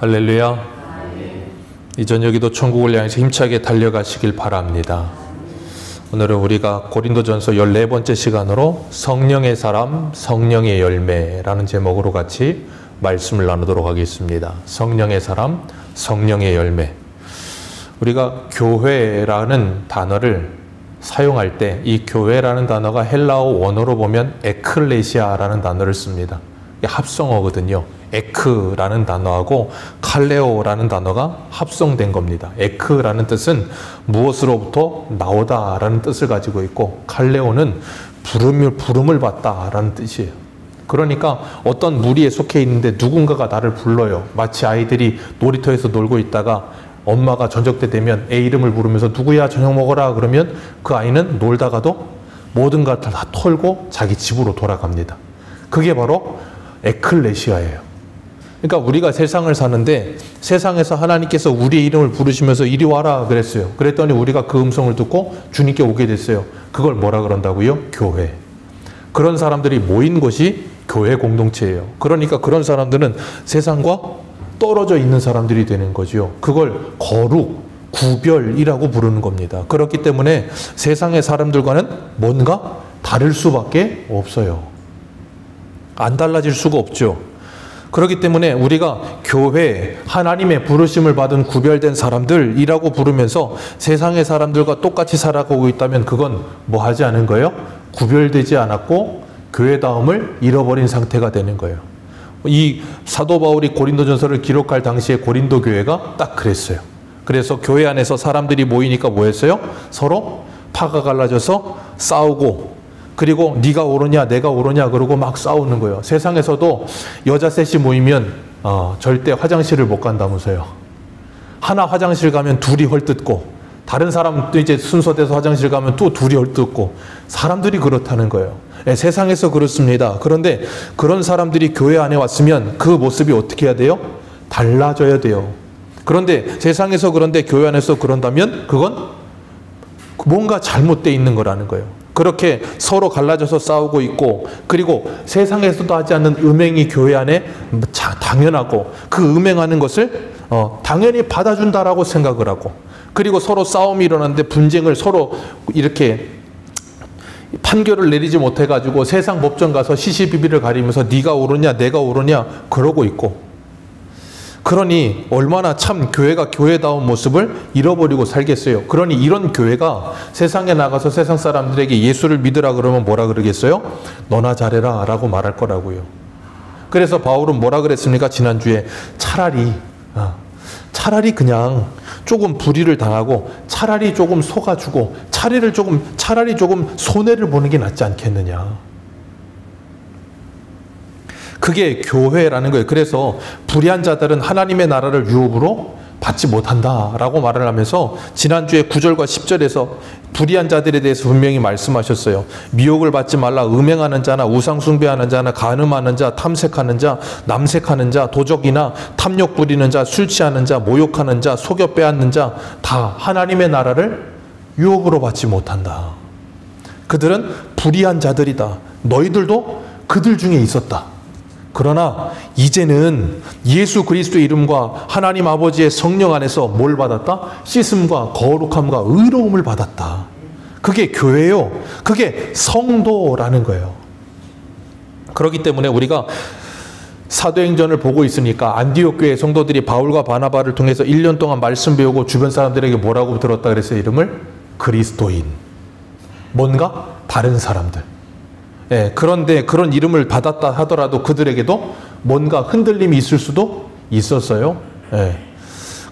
할렐루야. 이 저녁에도 천국을 향해서 힘차게 달려가시길 바랍니다. 오늘은 우리가 고린도전서 14번째 시간으로 성령의 사람, 성령의 열매라는 제목으로 같이 말씀을 나누도록 하겠습니다. 성령의 사람, 성령의 열매. 우리가 교회라는 단어를 사용할 때 이 교회라는 단어가 헬라어 원어로 보면 에클레시아라는 단어를 씁니다. 이게 합성어거든요. 에크라는 단어하고 칼레오라는 단어가 합성된 겁니다. 에크라는 뜻은 무엇으로부터 나오다라는 뜻을 가지고 있고, 칼레오는 부름을 받다라는 뜻이에요. 그러니까 어떤 무리에 속해 있는데 누군가가 나를 불러요. 마치 아이들이 놀이터에서 놀고 있다가 엄마가 저녁 때 되면 애 이름을 부르면서 누구야 저녁 먹어라 그러면 그 아이는 놀다가도 모든 것 다 털고 자기 집으로 돌아갑니다. 그게 바로 에클레시아예요. 그러니까 우리가 세상을 사는데 세상에서 하나님께서 우리의 이름을 부르시면서 이리 와라 그랬어요. 그랬더니 우리가 그 음성을 듣고 주님께 오게 됐어요. 그걸 뭐라 그런다고요? 교회. 그런 사람들이 모인 것이 교회 공동체예요. 그러니까 그런 사람들은 세상과 떨어져 있는 사람들이 되는 거죠. 그걸 거룩, 구별이라고 부르는 겁니다. 그렇기 때문에 세상의 사람들과는 뭔가 다를 수밖에 없어요. 안 달라질 수가 없죠. 그렇기 때문에 우리가 교회, 하나님의 부르심을 받은 구별된 사람들이라고 부르면서 세상의 사람들과 똑같이 살아가고 있다면 그건 뭐 하지 않은 거예요? 구별되지 않았고 교회다움을 잃어버린 상태가 되는 거예요. 이 사도 바울이 고린도전서를 기록할 당시에 고린도 교회가 딱 그랬어요. 그래서 교회 안에서 사람들이 모이니까 뭐 했어요? 서로 파가 갈라져서 싸우고, 그리고 네가 옳으냐 내가 옳으냐 그러고 막 싸우는 거예요. 세상에서도 여자 셋이 모이면 절대 화장실을 못 간다면서요. 하나 화장실 가면 둘이 헐뜯고, 다른 사람도 이제 순서돼서 화장실 가면 또 둘이 헐뜯고, 사람들이 그렇다는 거예요. 네, 세상에서 그렇습니다. 그런데 그런 사람들이 교회 안에 왔으면 그 모습이 어떻게 해야 돼요? 달라져야 돼요. 그런데 세상에서 그런데 교회 안에서 그런다면 그건 뭔가 잘못되어 있는 거라는 거예요. 그렇게 서로 갈라져서 싸우고 있고, 그리고 세상에서도 하지 않는 음행이 교회 안에 당연하고, 그 음행하는 것을 당연히 받아준다라고 생각을 하고, 그리고 서로 싸움이 일어났는데 분쟁을 서로 이렇게 판결을 내리지 못해가지고 세상 법정 가서 시시비비를 가리면서 네가 옳으냐 내가 옳으냐 그러고 있고, 그러니 얼마나 참 교회가 교회다운 모습을 잃어버리고 살겠어요. 그러니 이런 교회가 세상에 나가서 세상 사람들에게 예수를 믿으라 그러면 뭐라 그러겠어요? 너나 잘해라 라고 말할 거라고요. 그래서 바울은 뭐라 그랬습니까? 지난주에 차라리 그냥 조금 불의를 당하고 차라리 조금 속아주고 차라리 조금 손해를 보는 게 낫지 않겠느냐. 그게 교회라는 거예요. 그래서 불의한 자들은 하나님의 나라를 유업으로 받지 못한다라고 말을 하면서 지난주에 9절과 10절에서 불의한 자들에 대해서 분명히 말씀하셨어요. 미혹을 받지 말라. 음행하는 자나 우상 숭배하는 자나 간음하는 자, 탐색하는 자, 남색하는 자, 도적이나 탐욕 부리는 자, 술 취하는 자, 모욕하는 자, 속여 빼앗는 자 다 하나님의 나라를 유업으로 받지 못한다. 그들은 불의한 자들이다. 너희들도 그들 중에 있었다. 그러나 이제는 예수 그리스도의 이름과 하나님 아버지의 성령 안에서 뭘 받았다? 씻음과 거룩함과 의로움을 받았다. 그게 교회요. 그게 성도라는 거예요. 그렇기 때문에 우리가 사도행전을 보고 있으니까 안디옥 교회 성도들이 바울과 바나바를 통해서 1년 동안 말씀 배우고 주변 사람들에게 뭐라고 들었다 그랬어요? 이름을 그리스도인. 뭔가 다른 사람들. 예, 그런데 그런 이름을 받았다 하더라도 그들에게도 뭔가 흔들림이 있을 수도 있었어요. 예.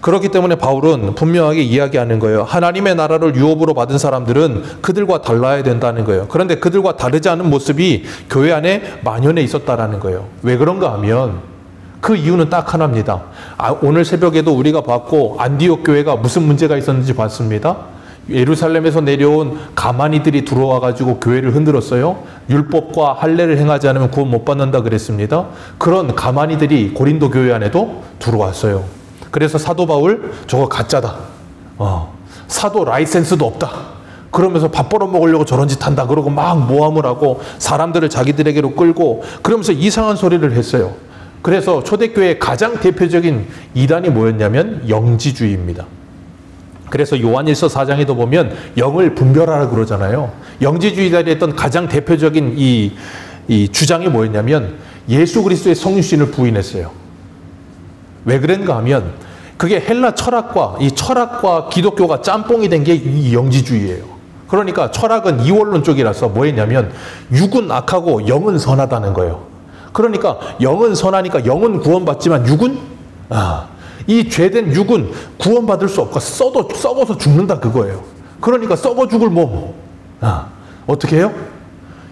그렇기 때문에 바울은 분명하게 이야기하는 거예요. 하나님의 나라를 유업으로 받은 사람들은 그들과 달라야 된다는 거예요. 그런데 그들과 다르지 않은 모습이 교회 안에 만연해 있었다라는 거예요. 왜 그런가 하면 그 이유는 딱 하나입니다. 오늘 새벽에도 우리가 봤고 안디옥 교회가 무슨 문제가 있었는지 봤습니다. 예루살렘에서 내려온 가마니들이 들어와 가지고 교회를 흔들었어요. 율법과 할례를 행하지 않으면 구원 못 받는다 그랬습니다. 그런 가마니들이 고린도 교회 안에도 들어왔어요. 그래서 사도 바울 저거 가짜다. 사도 라이센스도 없다. 그러면서 밥 벌어먹으려고 저런 짓 한다. 그러고 막 모함을 하고 사람들을 자기들에게로 끌고 그러면서 이상한 소리를 했어요. 그래서 초대교회의 가장 대표적인 이단이 뭐였냐면 영지주의입니다. 그래서 요한일서 4장에도 보면 영을 분별하라 그러잖아요. 영지주의자들이 했던 가장 대표적인 이 주장이 뭐였냐면 예수 그리스도의 성육신을 부인했어요. 왜 그런가 하면 그게 헬라 철학과 이 철학과 기독교가 짬뽕이 된 게 이 영지주의예요. 그러니까 철학은 이원론 쪽이라서 뭐 했냐면 육은 악하고 영은 선하다는 거예요. 그러니까 영은 선하니까 영은 구원받지만 육은 이 죄된 육은 구원받을 수 없고 썩어서 죽는다 그거예요. 그러니까 썩어 죽을 몸 어떻게 해요?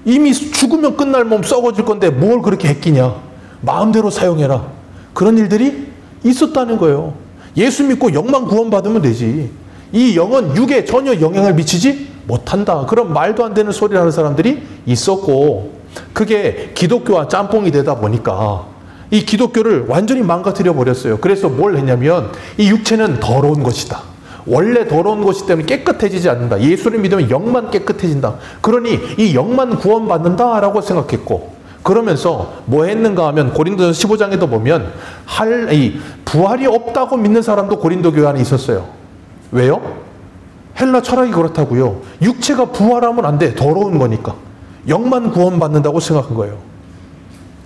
이미 죽으면 끝날 몸 썩어질 건데 뭘 그렇게 했기냐. 마음대로 사용해라. 그런 일들이 있었다는 거예요. 예수 믿고 영만 구원받으면 되지. 이 영은 육에 전혀 영향을 미치지 못한다. 그런 말도 안 되는 소리를 하는 사람들이 있었고, 그게 기독교와 짬뽕이 되다 보니까 이 기독교를 완전히 망가뜨려 버렸어요. 그래서 뭘 했냐면 이 육체는 더러운 것이다. 원래 더러운 것이기 때문에 깨끗해지지 않는다. 예수를 믿으면 영만 깨끗해진다. 그러니 이 영만 구원받는다라고 생각했고, 그러면서 뭐 했는가 하면 고린도전서 15장에도 보면 부활이 없다고 믿는 사람도 고린도 교회 안에 있었어요. 왜요? 헬라 철학이 그렇다고요. 육체가 부활하면 안 돼. 더러운 거니까. 영만 구원받는다고 생각한 거예요.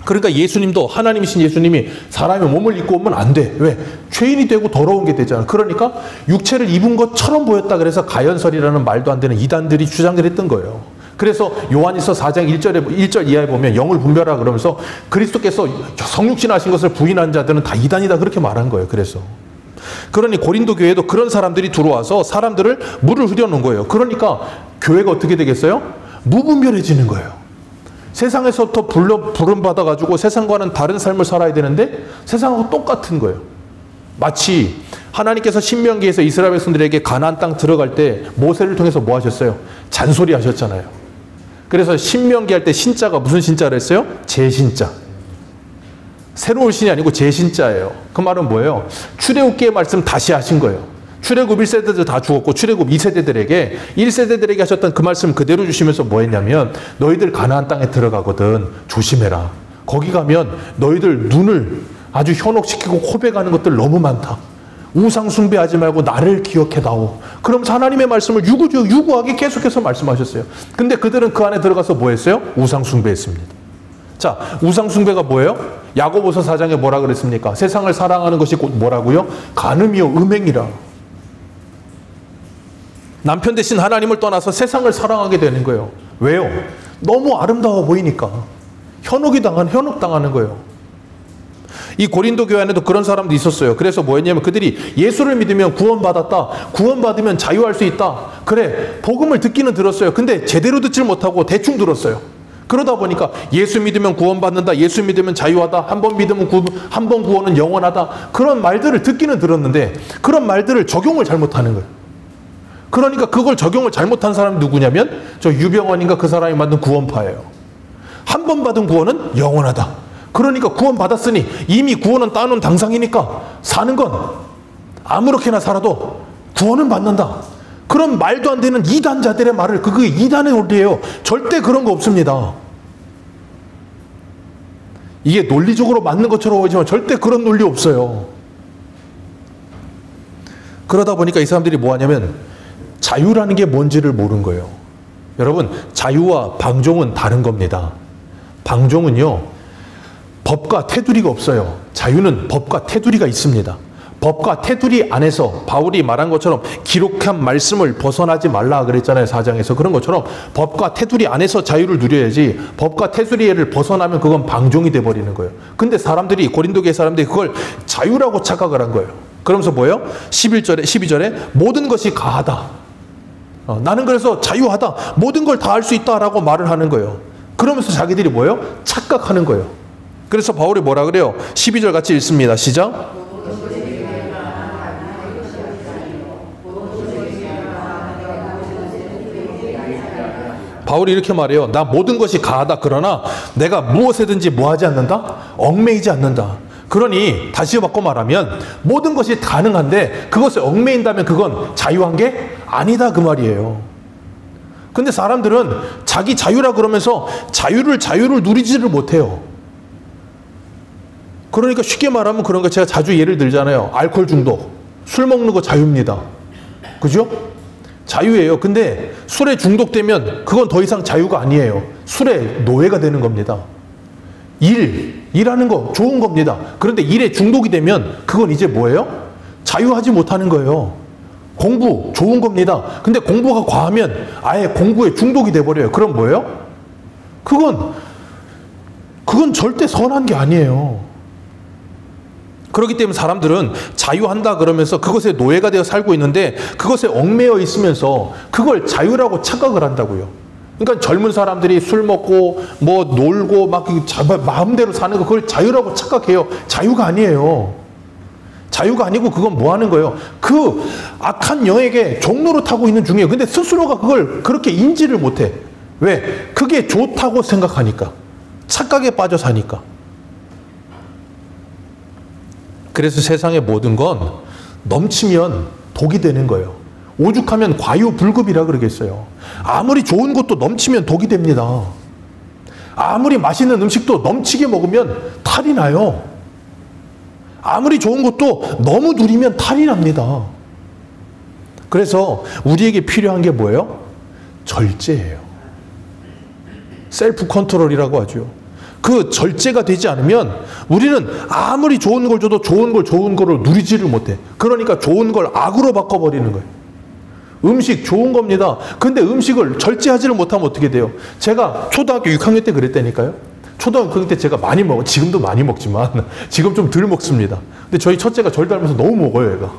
그러니까 예수님도, 하나님이신 예수님이 사람의 몸을 입고 오면 안 돼. 왜? 죄인이 되고 더러운 게 되잖아. 그러니까 육체를 입은 것처럼 보였다. 그래서 가연설이라는 말도 안 되는 이단들이 주장을 했던 거예요. 그래서 요한일서 4장 1절 이하에 보면 영을 분별하라 그러면서 그리스도께서 성육신하신 것을 부인한 자들은 다 이단이다 그렇게 말한 거예요. 그러니 고린도 교회에도 그런 사람들이 들어와서 사람들을 물을 흐려놓은 거예요. 그러니까 교회가 어떻게 되겠어요? 무분별해지는 거예요. 세상에서부터 부름받아가지고 세상과는 다른 삶을 살아야 되는데 세상하고 똑같은 거예요. 마치 하나님께서 신명기에서 이스라엘 백성들에게 가나안 땅 들어갈 때 모세를 통해서 뭐 하셨어요? 잔소리 하셨잖아요. 그래서 신명기 할 때 신자가 무슨 신자를 했어요? 제신자. 새로운 신이 아니고 제신자예요. 그 말은 뭐예요? 출애굽기의 말씀 다시 하신 거예요. 출애굽 1세대들 다 죽었고 출애굽 2세대들에게 1세대들에게 하셨던 그 말씀 그대로 주시면서 뭐 했냐면 너희들 가나안 땅에 들어가거든 조심해라. 거기 가면 너희들 눈을 아주 현혹시키고 고백하는 것들 너무 많다. 우상 숭배하지 말고 나를 기억해다오. 그러면서 하나님의 말씀을 유구하게 계속해서 말씀하셨어요. 근데 그들은 그 안에 들어가서 뭐 했어요? 우상 숭배했습니다. 자, 우상 숭배가 뭐예요? 야고보서 4장에 뭐라 그랬습니까? 세상을 사랑하는 것이 곧 뭐라고요? 간음이요 음행이라. 남편 대신 하나님을 떠나서 세상을 사랑하게 되는 거예요. 왜요? 너무 아름다워 보이니까. 현혹당하는 거예요. 이 고린도 교회 안에도 그런 사람도 있었어요. 그래서 뭐였냐면 그들이 예수를 믿으면 구원받았다. 구원받으면 자유할 수 있다. 그래, 복음을 듣기는 들었어요. 근데 제대로 듣질 못하고 대충 들었어요. 그러다 보니까 예수 믿으면 구원받는다. 예수 믿으면 자유하다. 한 번 믿으면 한 번 구원은 영원하다. 그런 말들을 듣기는 들었는데 그런 말들을 적용을 잘못하는 거예요. 그러니까 그걸 적용을 잘못한 사람이 누구냐면 저 유병원인가 그 사람이 만든 구원파예요. 한 번 받은 구원은 영원하다. 그러니까 구원 받았으니 이미 구원은 따놓은 당상이니까 사는 건 아무렇게나 살아도 구원은 받는다. 그런 말도 안 되는 이단자들의 말을 그게 이단의 논리예요. 절대 그런 거 없습니다. 이게 논리적으로 맞는 것처럼 보이지만 절대 그런 논리 없어요. 그러다 보니까 이 사람들이 뭐 하냐면 자유라는 게 뭔지를 모르는 거예요. 여러분, 자유와 방종은 다른 겁니다. 방종은요, 법과 테두리가 없어요. 자유는 법과 테두리가 있습니다. 법과 테두리 안에서 바울이 말한 것처럼 기록한 말씀을 벗어나지 말라 그랬잖아요. 4장에서. 그런 것처럼 법과 테두리 안에서 자유를 누려야지 법과 테두리를 벗어나면 그건 방종이 돼버리는 거예요. 근데 사람들이, 고린도 교회 사람들이 그걸 자유라고 착각을 한 거예요. 그러면서 뭐예요? 12절에 모든 것이 가하다. 나는 그래서 자유하다. 모든 걸 다 할 수 있다라고 말을 하는 거예요. 그러면서 자기들이 뭐예요? 착각하는 거예요. 그래서 바울이 뭐라 그래요? 12절 같이 읽습니다. 시작. 바울이 이렇게 말해요. 나 모든 것이 가하다. 그러나 내가 무엇에든지 뭐하지 않는다? 얽매이지 않는다. 그러니 다시 바꿔 말하면 모든 것이 가능한데 그것에 얽매인다면 그건 자유한 게 아니다 그 말이에요. 근데 사람들은 자기 자유라 그러면서 자유를 누리지를 못해요. 그러니까 쉽게 말하면 그런 거 제가 자주 예를 들잖아요. 알코올 중독. 술 먹는 거 자유입니다. 그죠? 자유예요. 근데 술에 중독되면 그건 더 이상 자유가 아니에요. 술에 노예가 되는 겁니다. 일하는 거 좋은 겁니다. 그런데 일에 중독이 되면 그건 이제 뭐예요? 자유하지 못하는 거예요. 공부 좋은 겁니다. 근데 공부가 과하면 아예 공부에 중독이 돼버려요. 그럼 뭐예요? 그건 절대 선한 게 아니에요. 그렇기 때문에 사람들은 자유한다 그러면서 그것에 노예가 되어 살고 있는데 그것에 얽매여 있으면서 그걸 자유라고 착각을 한다고요. 그러니까 젊은 사람들이 술 먹고 뭐 놀고 막 마음대로 사는 거 그걸 자유라고 착각해요. 자유가 아니에요. 자유가 아니고 그건 뭐 하는 거예요? 그 악한 영에게 종로를 타고 있는 중이에요. 근데 스스로가 그걸 그렇게 인지를 못해. 왜? 그게 좋다고 생각하니까. 착각에 빠져 사니까. 그래서 세상의 모든 건 넘치면 독이 되는 거예요. 오죽하면 과유불급이라 그러겠어요. 아무리 좋은 것도 넘치면 독이 됩니다. 아무리 맛있는 음식도 넘치게 먹으면 탈이 나요. 아무리 좋은 것도 너무 누리면 탈이 납니다. 그래서 우리에게 필요한 게 뭐예요? 절제예요. 셀프 컨트롤이라고 하죠. 그 절제가 되지 않으면 우리는 아무리 좋은 걸 줘도 좋은 거를 누리지를 못해. 그러니까 좋은 걸 악으로 바꿔버리는 거예요. 음식 좋은 겁니다. 근데 음식을 절제하지를 못하면 어떻게 돼요? 제가 초등학교 6학년 때 그랬다니까요. 초등학교 6학년 때 제가 많이 먹어. 지금도 많이 먹지만 지금 좀 덜 먹습니다. 근데 저희 첫째가 저를 닮아서 너무 먹어요, 얘가.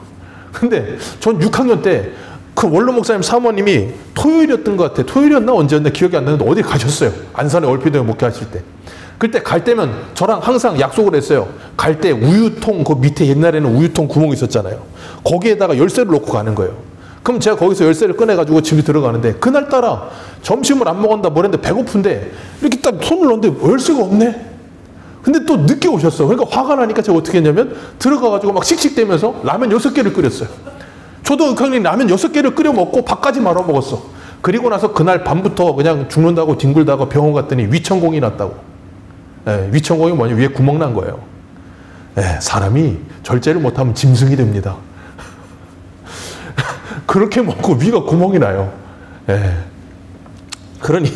근데 전 6학년 때 그 원로 목사님 사모님이 토요일이었던 것 같아요. 토요일이었나 언제였나 기억이 안 나는데 어디 가셨어요. 안산에 얼피도에 목회하실 때. 그때 갈 때면 저랑 항상 약속을 했어요. 갈 때 우유통 그 밑에 옛날에는 우유통 구멍 있었잖아요. 거기에다가 열쇠를 놓고 가는 거예요. 그럼 제가 거기서 열쇠를 꺼내가지고 집에 들어가는데 그날따라 점심을 안 먹었다 뭐랬는데 배고픈데 이렇게 딱 손을 넣는데 열쇠가 없네. 근데 또 늦게 오셨어. 그러니까 화가 나니까 제가 어떻게 했냐면 들어가가지고 막 씩씩대면서 라면 6개를 끓였어요. 초등학교 6학년 라면 6개를 끓여 먹고 밥까지 말아 먹었어. 그리고 나서 그날 밤부터 그냥 죽는다고 뒹굴다가 병원 갔더니 위천공이 났다고. 예, 위천공이 뭐냐? 위에 구멍 난 거예요. 예, 사람이 절제를 못하면 짐승이 됩니다. 그렇게 먹고 위가 구멍이 나요. 예. 그러니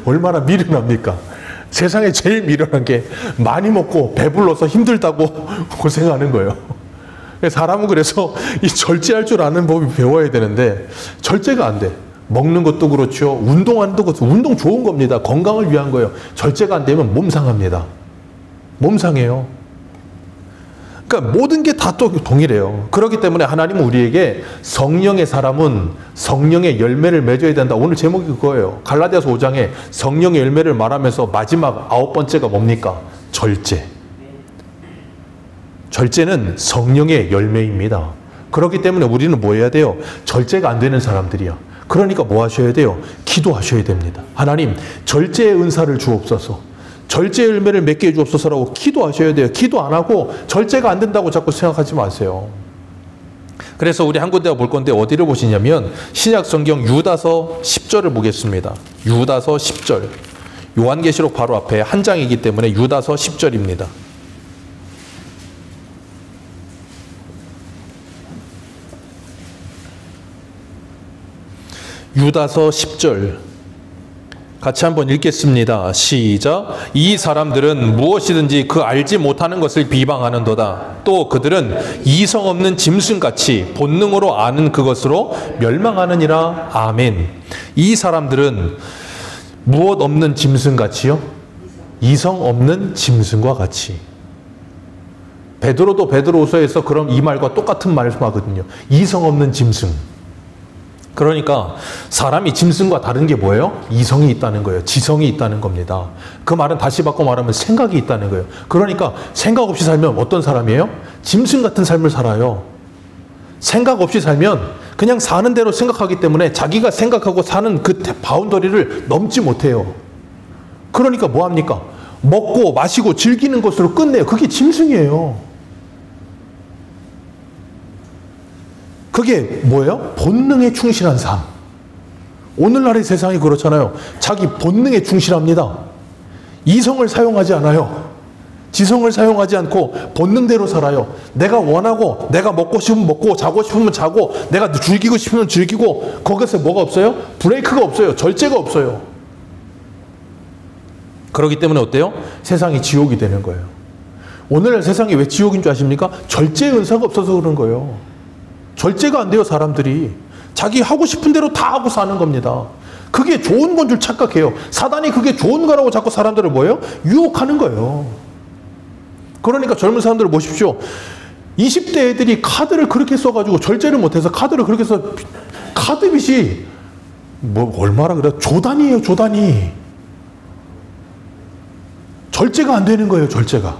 얼마나 미련합니까? 세상에 제일 미련한 게 많이 먹고 배불러서 힘들다고 고생하는 거예요. 사람은 그래서 이 절제할 줄 아는 법이 배워야 되는데 절제가 안 돼. 먹는 것도 그렇죠. 운동하는 것도 그렇죠. 운동 좋은 겁니다. 건강을 위한 거예요. 절제가 안 되면 몸 상합니다. 몸 상해요. 그러니까 모든 게 다 또 동일해요. 그렇기 때문에 하나님은 우리에게 성령의 사람은 성령의 열매를 맺어야 된다. 오늘 제목이 그거예요. 갈라디아서 5장에 성령의 열매를 말하면서 마지막 9번째가 뭡니까? 절제. 절제는 성령의 열매입니다. 그렇기 때문에 우리는 뭐 해야 돼요? 절제가 안 되는 사람들이야. 그러니까 뭐 하셔야 돼요? 기도하셔야 됩니다. 하나님, 절제의 은사를 주옵소서. 절제의 열매를 맺게 해주옵소서라고 기도하셔야 돼요. 기도 안 하고 절제가 안 된다고 자꾸 생각하지 마세요. 그래서 우리 한 군데 볼 건데 어디를 보시냐면 신약 성경 유다서 10절을 보겠습니다. 유다서 10절. 요한계시록 바로 앞에 한 장이기 때문에 유다서 10절입니다. 유다서 10절 같이 한번 읽겠습니다. 시작. 이 사람들은 무엇이든지 그 알지 못하는 것을 비방하는도다. 또 그들은 이성 없는 짐승같이 본능으로 아는 그것으로 멸망하느니라. 아멘. 이 사람들은 무엇 없는 짐승같이요? 이성 없는 짐승과 같이. 베드로도 베드로후서에서 그럼 이 말과 똑같은 말씀하거든요. 이성 없는 짐승. 그러니까 사람이 짐승과 다른 게 뭐예요? 이성이 있다는 거예요. 지성이 있다는 겁니다. 그 말은 다시 바꿔 말하면 생각이 있다는 거예요. 그러니까 생각 없이 살면 어떤 사람이에요? 짐승 같은 삶을 살아요. 생각 없이 살면 그냥 사는 대로 생각하기 때문에 자기가 생각하고 사는 그 바운더리를 넘지 못해요. 그러니까 뭐 합니까? 먹고 마시고 즐기는 것으로 끝내요. 그게 짐승이에요. 그게 뭐예요? 본능에 충실한 삶. 오늘날의 세상이 그렇잖아요. 자기 본능에 충실합니다. 이성을 사용하지 않아요. 지성을 사용하지 않고 본능대로 살아요. 내가 원하고, 내가 먹고 싶으면 먹고, 자고 싶으면 자고, 내가 즐기고 싶으면 즐기고, 거기서 뭐가 없어요? 브레이크가 없어요. 절제가 없어요. 그렇기 때문에 어때요? 세상이 지옥이 되는 거예요. 오늘날 세상이 왜 지옥인 줄 아십니까? 절제의 은사가 없어서 그런 거예요. 절제가 안 돼요, 사람들이. 자기 하고 싶은 대로 다 하고 사는 겁니다. 그게 좋은 건 줄 착각해요. 사단이 그게 좋은 거라고 자꾸 사람들을 뭐예요? 유혹하는 거예요. 그러니까 젊은 사람들을 보십시오. 20대 애들이 카드를 그렇게 써가지고 절제를 못해서 카드를 그렇게 써, 카드 빚이 뭐 얼마나 그래? 조단이에요, 조단이. 절제가 안 되는 거예요, 절제가.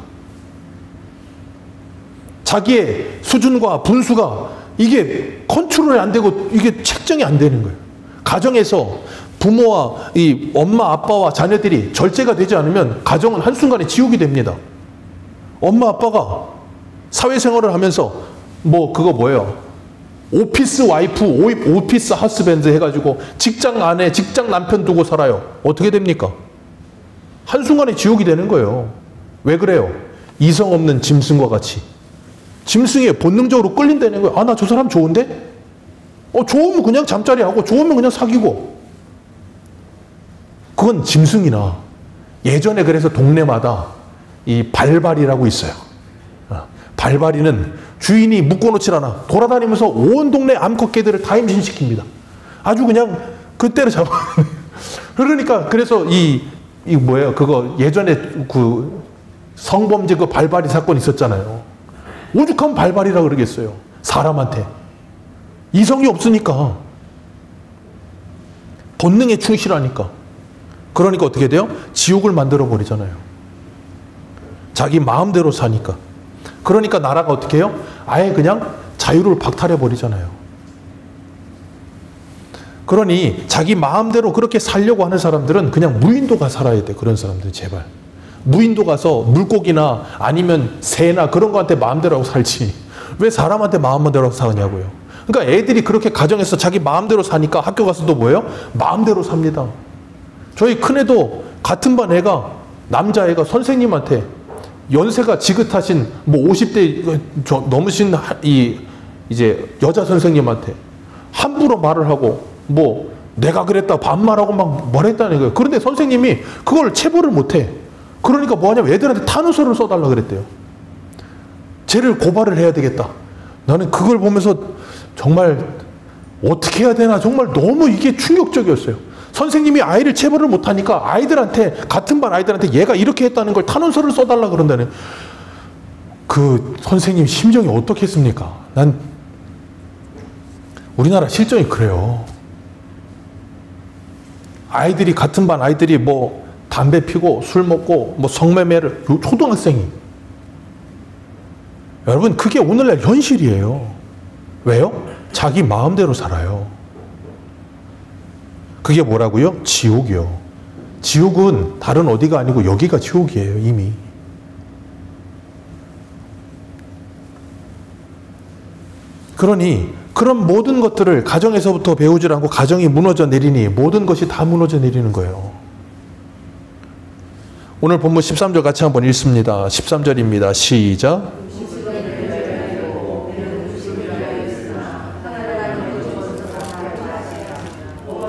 자기의 수준과 분수가 이게 컨트롤이 안 되고 이게 책정이 안 되는 거예요. 가정에서 부모와 이 엄마, 아빠와 자녀들이 절제가 되지 않으면 가정은 한순간에 지옥이 됩니다. 엄마, 아빠가 사회생활을 하면서 뭐 그거 뭐예요? 오피스 와이프, 오피스 하스밴드 해가지고 직장 아내, 직장 남편 두고 살아요. 어떻게 됩니까? 한순간에 지옥이 되는 거예요. 왜 그래요? 이성 없는 짐승과 같이. 짐승에 본능적으로 끌린다는 거예요. 아, 나 저 사람 좋은데? 좋으면 그냥 잠자리 하고, 좋으면 그냥 사귀고. 그건 짐승이나. 예전에 그래서 동네마다 이 발발이라고 있어요. 발발이는 주인이 묶어놓질 않아. 돌아다니면서 온 동네 암컷개들을 다 임신시킵니다. 아주 그냥 그때를 잡아. 그러니까 그래서 뭐예요? 그거 예전에 그 성범죄 그 발발이 사건 있었잖아요. 오죽하면 발발이라 그러겠어요. 사람한테. 이성이 없으니까. 본능에 충실하니까. 그러니까 어떻게 돼요? 지옥을 만들어 버리잖아요. 자기 마음대로 사니까. 그러니까 나라가 어떻게 해요? 아예 그냥 자유를 박탈해 버리잖아요. 그러니 자기 마음대로 그렇게 살려고 하는 사람들은 그냥 무인도 가 살아야 돼. 그런 사람들 제발. 무인도 가서 물고기나 아니면 새나 그런 거한테 마음대로 하고 살지. 왜 사람한테 마음대로 하고 사냐고요. 그러니까 애들이 그렇게 가정에서 자기 마음대로 사니까 학교 가서도 뭐예요? 마음대로 삽니다. 저희 큰애도 같은 반 애가, 남자애가 선생님한테 연세가 지긋하신 뭐 50대 넘으신 이제 여자 선생님한테 함부로 말을 하고 뭐 내가 그랬다 반말하고 막 뭐랬다는 거예요. 그런데 선생님이 그걸 체벌을 못해. 그러니까 뭐하냐면 애들한테 탄원서를 써달라 그랬대요. 쟤를 고발을 해야 되겠다. 나는 그걸 보면서 정말 어떻게 해야 되나 정말 너무 이게 충격적이었어요. 선생님이 아이를 체벌을 못하니까 아이들한테, 같은 반 아이들한테 얘가 이렇게 했다는 걸 탄원서를 써달라 그런다는. 그 선생님 심정이 어떻겠습니까? 난 우리나라 실정이 그래요. 아이들이, 같은 반 아이들이 뭐 담배 피고 술 먹고 뭐 성매매를, 초등학생이. 여러분 그게 오늘날 현실이에요. 왜요? 자기 마음대로 살아요. 그게 뭐라고요? 지옥이요. 지옥은 다른 어디가 아니고 여기가 지옥이에요, 이미. 그러니 그런 모든 것들을 가정에서부터 배우지 않고 가정이 무너져 내리니 모든 것이 다 무너져 내리는 거예요. 오늘 본문 13절 같이 한번 읽습니다. 13절입니다. 시작.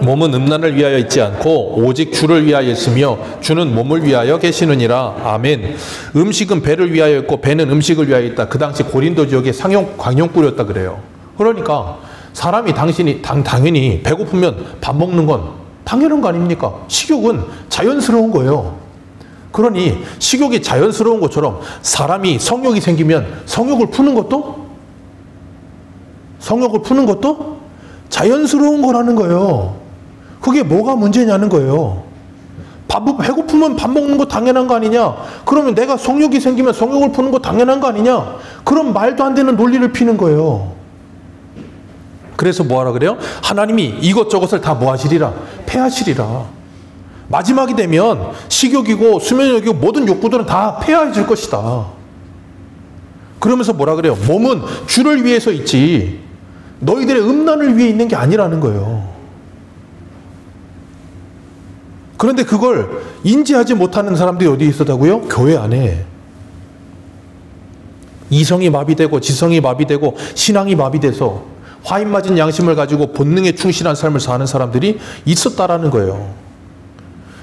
몸은 음란을 위하여 있지 않고 오직 주를 위하여 있으며 주는 몸을 위하여 계시느니라. 아멘. 음식은 배를 위하여 있고 배는 음식을 위하여 있다. 그 당시 고린도 지역에 광용불이었다 그래요. 그러니까 사람이 당연히 배고프면 밥 먹는 건 당연한 거 아닙니까? 식욕은 자연스러운 거예요. 그러니 식욕이 자연스러운 것처럼 사람이 성욕이 생기면 성욕을 푸는 것도 자연스러운 거라는 거예요. 그게 뭐가 문제냐는 거예요. 배고프면 밥 먹는 거 당연한 거 아니냐? 그러면 내가 성욕이 생기면 성욕을 푸는 거 당연한 거 아니냐? 그럼 말도 안 되는 논리를 피는 거예요. 그래서 뭐하라 그래요? 하나님이 이것저것을 다 뭐하시리라? 폐하시리라. 마지막이 되면 식욕이고 수면욕이고 모든 욕구들은 다 폐하해질 것이다. 그러면서 뭐라 그래요? 몸은 주를 위해서 있지 너희들의 음란을 위해 있는 게 아니라는 거예요. 그런데 그걸 인지하지 못하는 사람들이 어디에 있었다고요? 교회 안에. 이성이 마비되고 지성이 마비되고 신앙이 마비돼서 화인 맞은 양심을 가지고 본능에 충실한 삶을 사는 사람들이 있었다라는 거예요.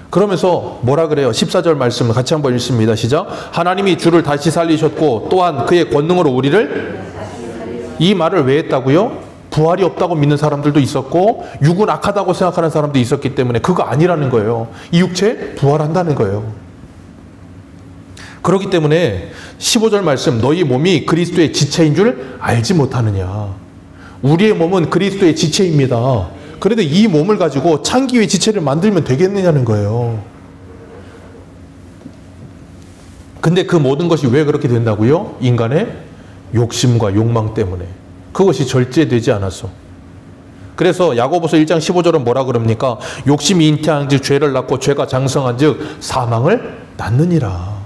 그러면서 뭐라 그래요? 14절 말씀 같이 한번 읽습니다. 시작. 하나님이 주를 다시 살리셨고 또한 그의 권능으로 우리를, 이 말을 왜 했다고요? 부활이 없다고 믿는 사람들도 있었고 육은 악하다고 생각하는 사람도 있었기 때문에 그거 아니라는 거예요. 이 육체 부활한다는 거예요. 그렇기 때문에 15절 말씀, 너희 몸이 그리스도의 지체인 줄 알지 못하느냐. 우리의 몸은 그리스도의 지체입니다. 그런데 이 몸을 가지고 창기의 지체를 만들면 되겠느냐는 거예요. 근데 그 모든 것이 왜 그렇게 된다고요? 인간의 욕심과 욕망 때문에. 그것이 절제되지 않았어. 그래서 야고보서 1장 15절은 뭐라 그럽니까? 욕심이 잉태한 즉 죄를 낳고 죄가 장성한 즉 사망을 낳느니라.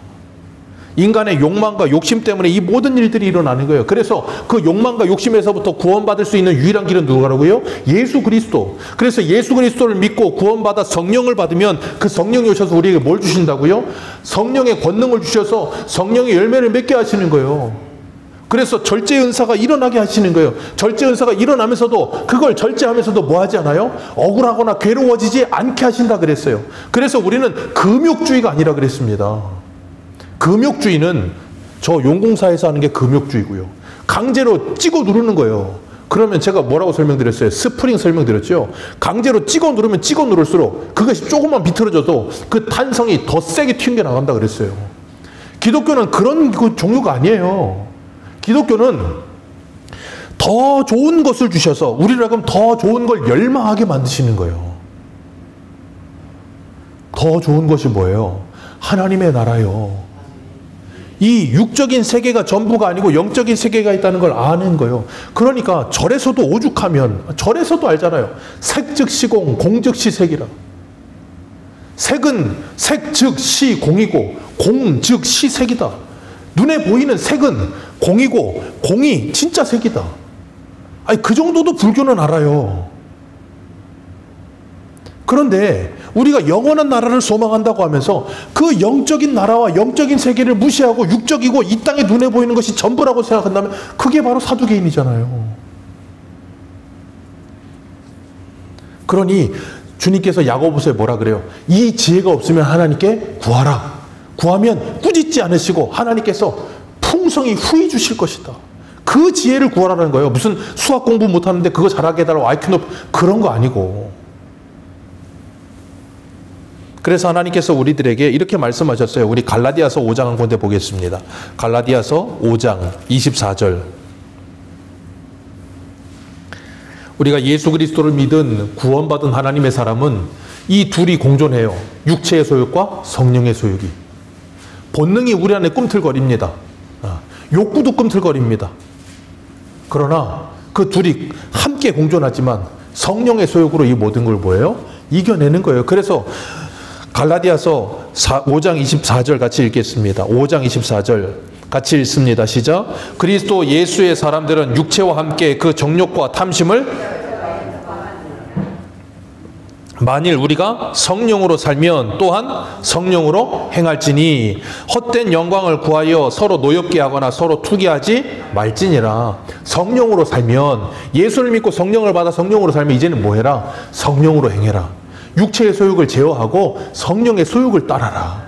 인간의 욕망과 욕심 때문에 이 모든 일들이 일어나는 거예요. 그래서 그 욕망과 욕심에서부터 구원받을 수 있는 유일한 길은 누구라고요? 예수 그리스도. 그래서 예수 그리스도를 믿고 구원받아 성령을 받으면 그 성령이 오셔서 우리에게 뭘 주신다고요? 성령의 권능을 주셔서 성령의 열매를 맺게 하시는 거예요. 그래서 절제 은사가 일어나게 하시는 거예요. 절제 은사가 일어나면서도 그걸 절제하면서도 뭐 하지 않아요? 억울하거나 괴로워지지 않게 하신다 그랬어요. 그래서 우리는 금욕주의가 아니라 그랬습니다. 금욕주의는 저 용공사에서 하는 게 금욕주의고요. 강제로 찍어 누르는 거예요. 그러면 제가 뭐라고 설명드렸어요? 스프링 설명드렸죠. 강제로 찍어 누르면 찍어 누를수록 그것이 조금만 비틀어져도 그 탄성이 더 세게 튕겨 나간다 그랬어요. 기독교는 그런 종류가 아니에요. 기독교는 더 좋은 것을 주셔서 우리를 하여금 더 좋은 걸 열망하게 만드시는 거예요. 더 좋은 것이 뭐예요? 하나님의 나라요. 이 육적인 세계가 전부가 아니고 영적인 세계가 있다는 걸 아는 거예요. 그러니까 절에서도 오죽하면, 절에서도 알잖아요. 색 즉 시공, 공 즉 시색이라. 색은 색 즉 시공이고 공 즉 시색이다. 눈에 보이는 색은 공이고 공이 진짜 색이다. 아니 그 정도도 불교는 알아요. 그런데 우리가 영원한 나라를 소망한다고 하면서 그 영적인 나라와 영적인 세계를 무시하고 육적이고 이 땅에 눈에 보이는 것이 전부라고 생각한다면 그게 바로 사두개인이잖아요. 그러니 주님께서 야고보서에 뭐라 그래요? 이 지혜가 없으면 하나님께 구하라. 구하면 꾸짖지 않으시고 하나님께서 풍성히 후히 주실 것이다. 그 지혜를 구하라는 거예요. 무슨 수학 공부 못하는데 그거 잘하게 해달라고 IQ 높 그런 거 아니고. 그래서 하나님께서 우리들에게 이렇게 말씀하셨어요. 우리 갈라디아서 5장 한 군데 보겠습니다. 갈라디아서 5장 24절. 우리가 예수 그리스도를 믿은 구원받은 하나님의 사람은 이 둘이 공존해요. 육체의 소욕과 성령의 소욕이. 본능이 우리 안에 꿈틀거립니다. 욕구도 꿈틀거립니다. 그러나 그 둘이 함께 공존하지만 성령의 소욕으로 이 모든 걸 뭐예요? 이겨내는 거예요. 그래서 갈라디아서 5장 24절 같이 읽겠습니다. 5장 24절 같이 읽습니다. 시작. 그리스도 예수의 사람들은 육체와 함께 그 정욕과 탐심을 만일 우리가 성령으로 살면 또한 성령으로 행할지니 헛된 영광을 구하여 서로 노엽게 하거나 서로 투기하지 말지니라. 성령으로 살면 예수를 믿고 성령을 받아 성령으로 살면 이제는 뭐 해라? 성령으로 행해라. 육체의 소욕을 제어하고 성령의 소욕을 따라라.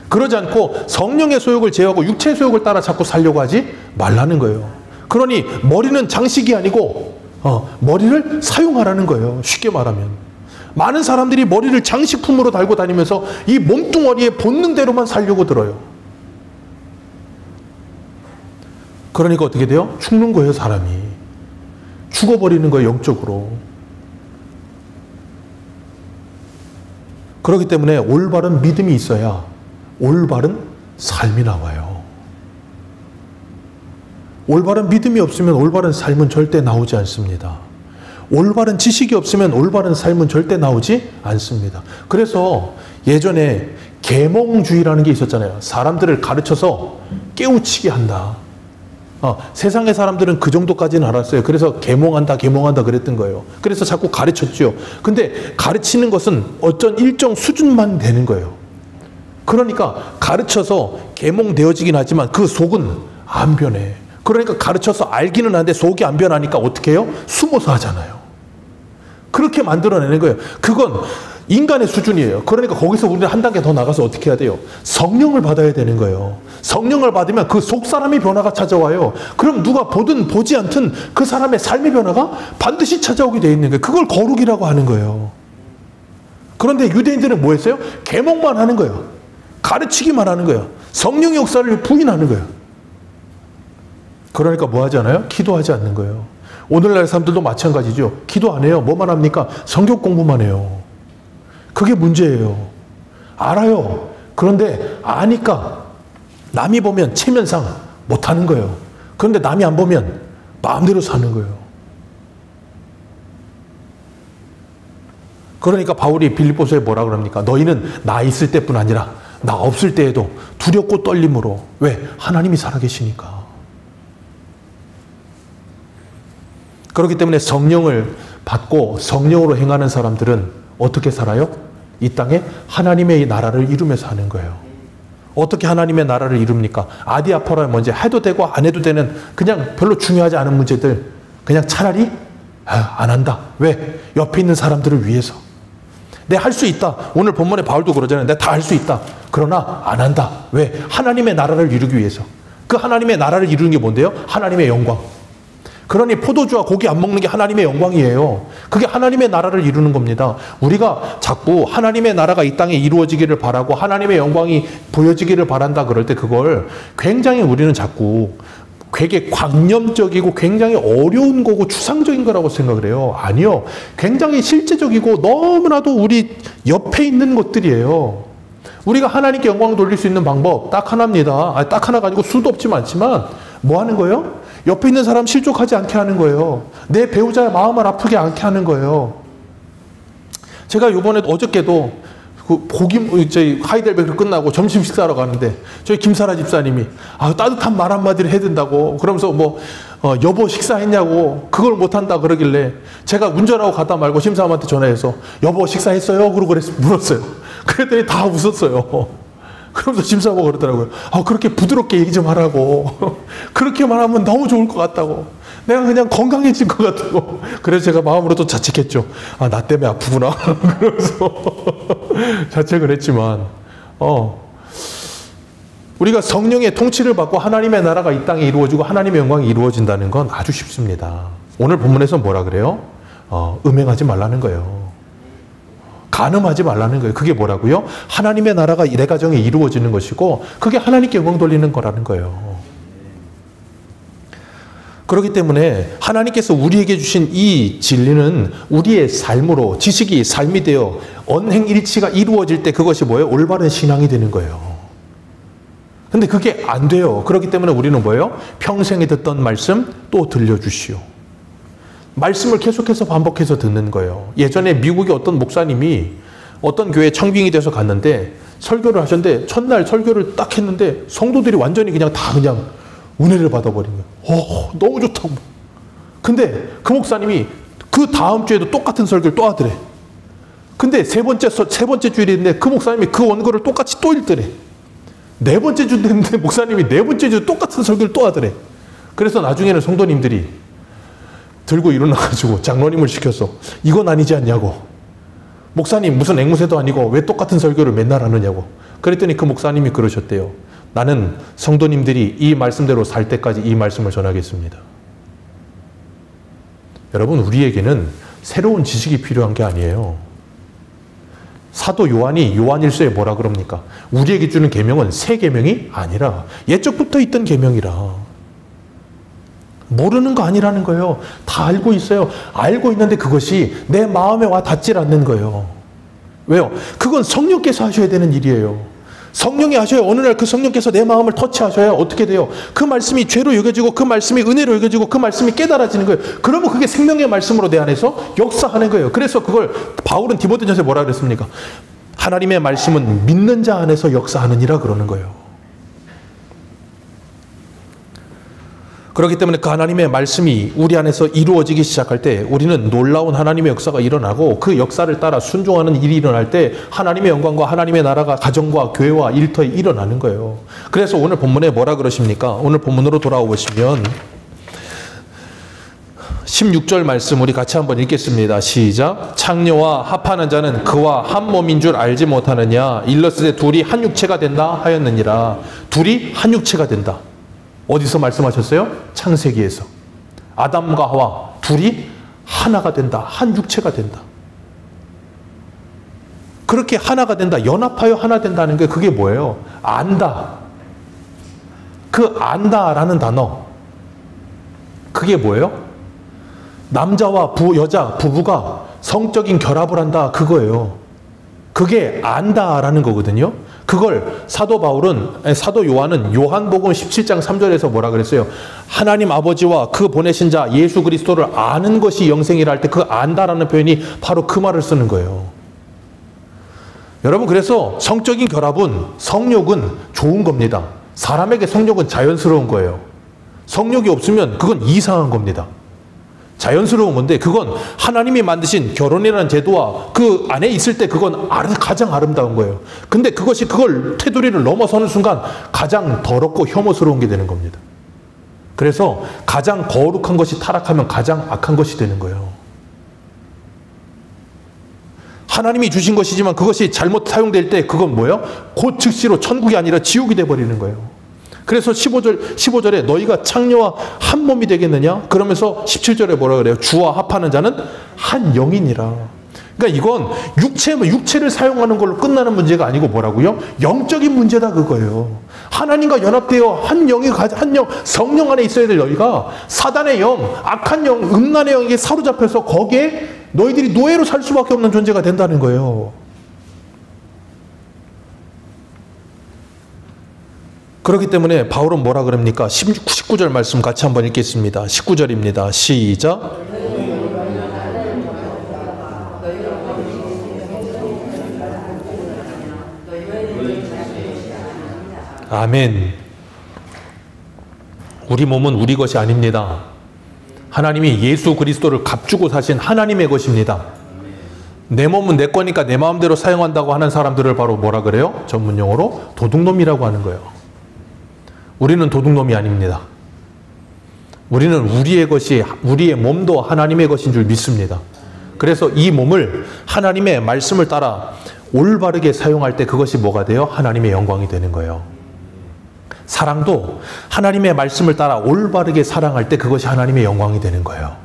그러지 않고 성령의 소욕을 제어하고 육체의 소욕을 따라 자꾸 살려고 하지 말라는 거예요. 그러니 머리는 장식이 아니고 머리를 사용하라는 거예요. 쉽게 말하면. 많은 사람들이 머리를 장식품으로 달고 다니면서 이 몸뚱어리의 본능대로만 살려고 들어요. 그러니까 어떻게 돼요? 죽는 거예요, 사람이. 죽어버리는 거예요, 영적으로. 그렇기 때문에 올바른 믿음이 있어야 올바른 삶이 나와요. 올바른 믿음이 없으면 올바른 삶은 절대 나오지 않습니다. 올바른 지식이 없으면 올바른 삶은 절대 나오지 않습니다. 그래서 예전에 계몽주의라는 게 있었잖아요. 사람들을 가르쳐서 깨우치게 한다. 세상의 사람들은 그 정도까지는 알았어요. 그래서 계몽한다 그랬던 거예요. 그래서 자꾸 가르쳤죠. 근데 가르치는 것은 어떤 일정 수준만 되는 거예요. 그러니까 가르쳐서 계몽되어지긴 하지만 그 속은 안 변해. 그러니까 가르쳐서 알기는 하는데 속이 안 변하니까 어떻게 해요? 숨어서 하잖아요. 그렇게 만들어내는 거예요. 그건 인간의 수준이에요. 그러니까 거기서 우리는 한 단계 더 나가서 어떻게 해야 돼요? 성령을 받아야 되는 거예요. 성령을 받으면 그 속 사람의 변화가 찾아와요. 그럼 누가 보든 보지 않든 그 사람의 삶의 변화가 반드시 찾아오게 돼 있는 거예요. 그걸 거룩이라고 하는 거예요. 그런데 유대인들은 뭐 했어요? 계몽만 하는 거예요. 가르치기만 하는 거예요. 성령의 역사를 부인하는 거예요. 그러니까 뭐 하지 않아요? 기도하지 않는 거예요. 오늘날 사람들도 마찬가지죠. 기도 안 해요. 뭐만 합니까? 성경 공부만 해요. 그게 문제예요. 알아요. 그런데 아니까 남이 보면 체면상 못하는 거예요. 그런데 남이 안 보면 마음대로 사는 거예요. 그러니까 바울이 빌립보서에 뭐라 그럽니까? 너희는 나 있을 때뿐 아니라 나 없을 때에도 두렵고 떨림으로. 왜? 하나님이 살아계시니까. 그렇기 때문에 성령을 받고 성령으로 행하는 사람들은 어떻게 살아요? 이 땅에 하나님의 나라를 이루며 사는 거예요. 어떻게 하나님의 나라를 이룹니까? 아디아포라 먼저 해도 되고 안 해도 되는 그냥 별로 중요하지 않은 문제들 그냥 차라리 안 한다. 왜? 옆에 있는 사람들을 위해서. 내가 할 수 있다. 오늘 본문에 바울도 그러잖아요. 내가 다 할 수 있다. 그러나 안 한다. 왜? 하나님의 나라를 이루기 위해서. 그 하나님의 나라를 이루는 게 뭔데요? 하나님의 영광. 그러니 포도주와 고기 안 먹는 게 하나님의 영광이에요. 그게 하나님의 나라를 이루는 겁니다. 우리가 자꾸 하나님의 나라가 이 땅에 이루어지기를 바라고 하나님의 영광이 보여지기를 바란다 그럴 때 그걸 굉장히 우리는 자꾸 되게 관념적이고 굉장히 어려운 거고 추상적인 거라고 생각을 해요. 아니요. 굉장히 실제적이고 너무나도 우리 옆에 있는 것들이에요. 우리가 하나님께 영광 돌릴 수 있는 방법 딱 하나입니다. 딱 하나가 아니고 수도 없지 많지만 뭐 하는 거예요? 옆에 있는 사람 실족하지 않게 하는 거예요. 내 배우자의 마음을 아프게 않게 하는 거예요. 제가 이번에 어저께도 저희 하이델베르 끝나고 점심 식사하러 가는데 저희 김사라 집사님이 따뜻한 말 한마디를 해야 된다고 그러면서 여보 식사했냐고 그걸 못한다 그러길래 제가 운전하고 가다 말고 심사함한테 전화해서 여보 식사했어요? 그러고 물었어요. 그랬더니 다 웃었어요. 그러면서 심사하고 그러더라고요. 그렇게 부드럽게 얘기 좀 하라고. 그렇게만 하면 너무 좋을 것 같다고. 내가 그냥 건강해질 것 같다고. 그래서 제가 마음으로 또 자책했죠. 나 때문에 아프구나. 그러면서 자책을 했지만 우리가 성령의 통치를 받고 하나님의 나라가 이 땅에 이루어지고 하나님의 영광이 이루어진다는 건 아주 쉽습니다. 오늘 본문에서 뭐라 그래요? 음행하지 말라는 거예요. 간음하지 말라는 거예요. 그게 뭐라고요? 하나님의 나라가 내 가정에 이루어지는 것이고 그게 하나님께 영광 돌리는 거라는 거예요. 그렇기 때문에 하나님께서 우리에게 주신 이 진리는 우리의 삶으로 지식이 삶이 되어 언행일치가 이루어질 때 그것이 뭐예요? 올바른 신앙이 되는 거예요. 근데 그게 안 돼요. 그렇기 때문에 우리는 뭐예요? 평생에 듣던 말씀 또 들려주시오. 말씀을 계속해서 반복해서 듣는 거예요. 예전에 미국의 어떤 목사님이 어떤 교회 청빙이 돼서 갔는데 설교를 하셨는데 첫날 설교를 딱 했는데 성도들이 완전히 그냥 은혜를 받아버린 거예요. 너무 좋다고. 근데 그 목사님이 그 다음 주에도 똑같은 설교를 또 하더래. 근데 세 번째 주일인데 그 목사님이 그 원고를 똑같이 또 읽더래. 네 번째 주 됐는데 목사님이 네 번째 주 똑같은 설교를 또 하더래. 그래서 나중에는 성도님들이 들고 일어나가지고 장로님을 시켜서 이건 아니지 않냐고. 목사님 무슨 앵무새도 아니고 왜 똑같은 설교를 맨날 하느냐고. 그랬더니 그 목사님이 그러셨대요. 나는 성도님들이 이 말씀대로 살 때까지 이 말씀을 전하겠습니다. 여러분 우리에게는 새로운 지식이 필요한 게 아니에요. 사도 요한이 요한일서에 뭐라 그럽니까? 우리에게 주는 계명은 새 계명이 아니라 옛적부터 있던 계명이라. 모르는 거 아니라는 거예요. 다 알고 있어요. 알고 있는데 그것이 내 마음에 와 닿질 않는 거예요. 왜요? 그건 성령께서 하셔야 되는 일이에요. 성령이 하셔야 어느 날 그 성령께서 내 마음을 터치하셔야 어떻게 돼요? 그 말씀이 죄로 여겨지고 그 말씀이 은혜로 여겨지고 그 말씀이 깨달아지는 거예요. 그러면 그게 생명의 말씀으로 내 안에서 역사하는 거예요. 그래서 그걸 바울은 디모데전서에 뭐라 그랬습니까? 하나님의 말씀은 믿는 자 안에서 역사하느니라 그러는 거예요. 그렇기 때문에 그 하나님의 말씀이 우리 안에서 이루어지기 시작할 때 우리는 놀라운 하나님의 역사가 일어나고 그 역사를 따라 순종하는 일이 일어날 때 하나님의 영광과 하나님의 나라가 가정과 교회와 일터에 일어나는 거예요. 그래서 오늘 본문에 뭐라 그러십니까? 오늘 본문으로 돌아오 보시면 16절 말씀 우리 같이 한번 읽겠습니다. 시작. 창녀와 합하는 자는 그와 한 몸인 줄 알지 못하느냐. 일렀을 때 둘이 한 육체가 된다 하였느니라. 둘이 한 육체가 된다. 어디서 말씀하셨어요? 창세기에서. 아담과 하와 둘이 하나가 된다. 한 육체가 된다. 그렇게 하나가 된다. 연합하여 하나 된다는 게 그게 뭐예요? 안다. 그 안다라는 단어. 그게 뭐예요? 남자와 여자, 부부가 성적인 결합을 한다. 그거예요. 그게 안다라는 거거든요. 그걸 사도 요한은 요한복음 17장 3절에서 뭐라 그랬어요? 하나님 아버지와 그 보내신 자 예수 그리스도를 아는 것이 영생이라 할 때 그 안다라는 표현이 바로 그 말을 쓰는 거예요. 여러분, 그래서 성적인 결합은, 성욕은 좋은 겁니다. 사람에게 성욕은 자연스러운 거예요. 성욕이 없으면 그건 이상한 겁니다. 자연스러운 건데 그건 하나님이 만드신 결혼이라는 제도와 그 안에 있을 때 그건 가장 아름다운 거예요. 근데 그걸 테두리를 넘어서는 순간 가장 더럽고 혐오스러운 게 되는 겁니다. 그래서 가장 거룩한 것이 타락하면 가장 악한 것이 되는 거예요. 하나님이 주신 것이지만 그것이 잘못 사용될 때 그건 뭐예요? 곧 즉시로 천국이 아니라 지옥이 돼버리는 거예요. 그래서 15절에 너희가 창녀와 한 몸이 되겠느냐? 그러면서 17절에 뭐라 그래요? 주와 합하는 자는 한 영이니라. 그러니까 이건 육체를 사용하는 걸로 끝나는 문제가 아니고 뭐라고요? 영적인 문제다 그거예요. 하나님과 연합되어 한 영이 성령 안에 있어야 될 너희가 사단의 영, 악한 영, 음란의 영에게 사로잡혀서 거기에 너희들이 노예로 살 수밖에 없는 존재가 된다는 거예요. 그렇기 때문에 바울은 뭐라 그럽니까? 19절 말씀 같이 한번 읽겠습니다. 19절입니다. 시작. 아멘. 우리 몸은 우리 것이 아닙니다. 하나님이 예수 그리스도를 값주고 사신 하나님의 것입니다. 내 몸은 내 거니까 내 마음대로 사용한다고 하는 사람들을 바로 뭐라 그래요? 전문용어로 도둑놈이라고 하는 거예요. 우리는 도둑놈이 아닙니다. 우리는 우리의 몸도 하나님의 것인 줄 믿습니다. 그래서 이 몸을 하나님의 말씀을 따라 올바르게 사용할 때 그것이 뭐가 돼요? 하나님의 영광이 되는 거예요. 사랑도 하나님의 말씀을 따라 올바르게 사랑할 때 그것이 하나님의 영광이 되는 거예요.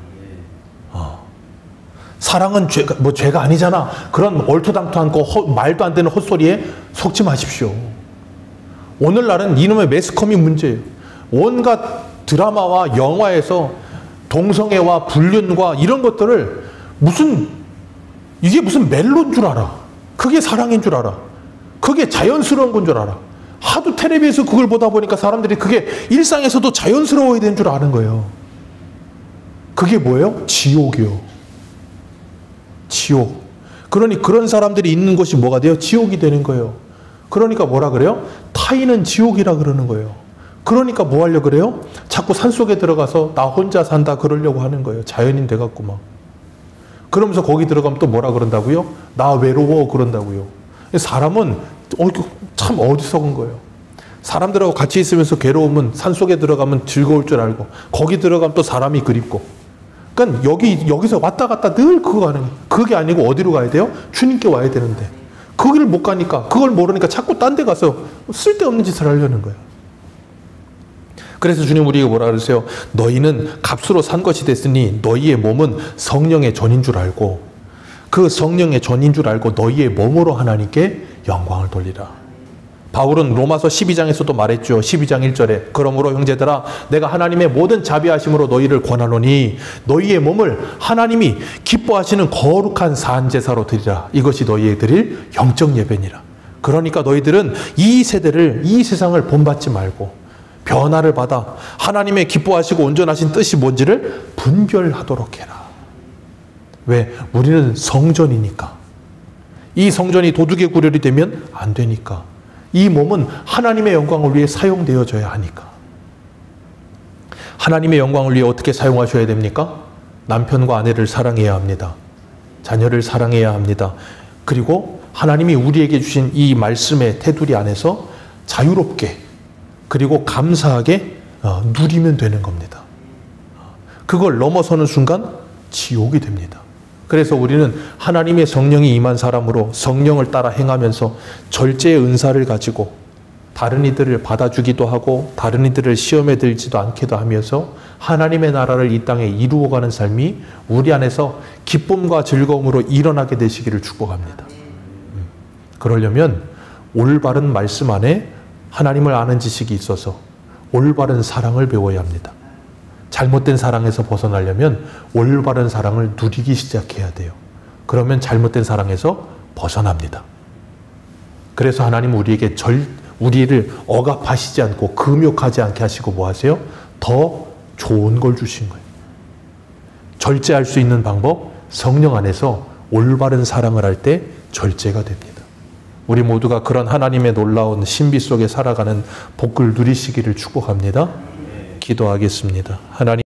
사랑은 죄가 아니잖아. 그런 얼토당토한 말도 안 되는 헛소리에 속지 마십시오. 오늘날은 이놈의 매스컴이 문제예요. 온갖 드라마와 영화에서 동성애와 불륜과 이런 것들을 이게 무슨 멜로인 줄 알아. 그게 사랑인 줄 알아. 그게 자연스러운 건 줄 알아. 하도 텔레비에서 그걸 보다 보니까 사람들이 그게 일상에서도 자연스러워야 되는 줄 아는 거예요. 그게 뭐예요? 지옥이요. 지옥. 그러니 그런 사람들이 있는 곳이 뭐가 돼요? 지옥이 되는 거예요. 그러니까 뭐라 그래요? 타인은 지옥이라 그러는 거예요. 그러니까 뭐 하려고 그래요? 자꾸 산속에 들어가서 나 혼자 산다 그러려고 하는 거예요. 자연인 돼갖고 막. 그러면서 거기 들어가면 또 뭐라 그런다고요? 나 외로워 그런다고요. 사람은 참 어리석은 거예요. 사람들하고 같이 있으면서 괴로우면 산속에 들어가면 즐거울 줄 알고 거기 들어가면 또 사람이 그립고. 그러니까 여기서 왔다 갔다 늘 그거 하는 거예요. 그게 아니고 어디로 가야 돼요? 주님께 와야 되는데. 거기를 못 가니까, 그걸 모르니까 자꾸 딴 데 가서 쓸데없는 짓을 하려는 거예요. 그래서 주님 우리에게 뭐라 그러세요? 너희는 값으로 산 것이 됐으니 너희의 몸은 성령의 전인 줄 알고 그 성령의 전인 줄 알고 너희의 몸으로 하나님께 영광을 돌리라. 바울은 로마서 12장에서도 말했죠. 12장 1절에 그러므로 형제들아 내가 하나님의 모든 자비하심으로 너희를 권하노니 너희의 몸을 하나님이 기뻐하시는 거룩한 산제사로 드리라. 이것이 너희의 드릴 영적 예배니라. 그러니까 너희들은 이 세상을 본받지 말고 변화를 받아 하나님의 기뻐하시고 온전하신 뜻이 뭔지를 분별하도록 해라. 왜? 우리는 성전이니까. 이 성전이 도둑의 구렬이 되면 안 되니까. 이 몸은 하나님의 영광을 위해 사용되어져야 하니까. 하나님의 영광을 위해 어떻게 사용하셔야 됩니까? 남편과 아내를 사랑해야 합니다. 자녀를 사랑해야 합니다. 그리고 하나님이 우리에게 주신 이 말씀의 테두리 안에서 자유롭게 그리고 감사하게 누리면 되는 겁니다. 그걸 넘어서는 순간 지옥이 됩니다. 그래서 우리는 하나님의 성령이 임한 사람으로 성령을 따라 행하면서 절제의 은사를 가지고 다른 이들을 받아주기도 하고 다른 이들을 시험에 들지도 않게도 하면서 하나님의 나라를 이 땅에 이루어가는 삶이 우리 안에서 기쁨과 즐거움으로 일어나게 되시기를 축복합니다. 그러려면 올바른 말씀 안에 하나님을 아는 지식이 있어서 올바른 사랑을 배워야 합니다. 잘못된 사랑에서 벗어나려면 올바른 사랑을 누리기 시작해야 돼요. 그러면 잘못된 사랑에서 벗어납니다. 그래서 하나님 우리를 억압하시지 않고 금욕하지 않게 하시고 뭐 하세요? 더 좋은 걸 주신 거예요. 절제할 수 있는 방법, 성령 안에서 올바른 사랑을 할 때 절제가 됩니다. 우리 모두가 그런 하나님의 놀라운 신비 속에 살아가는 복을 누리시기를 축복합니다. 기도하겠습니다. 하나님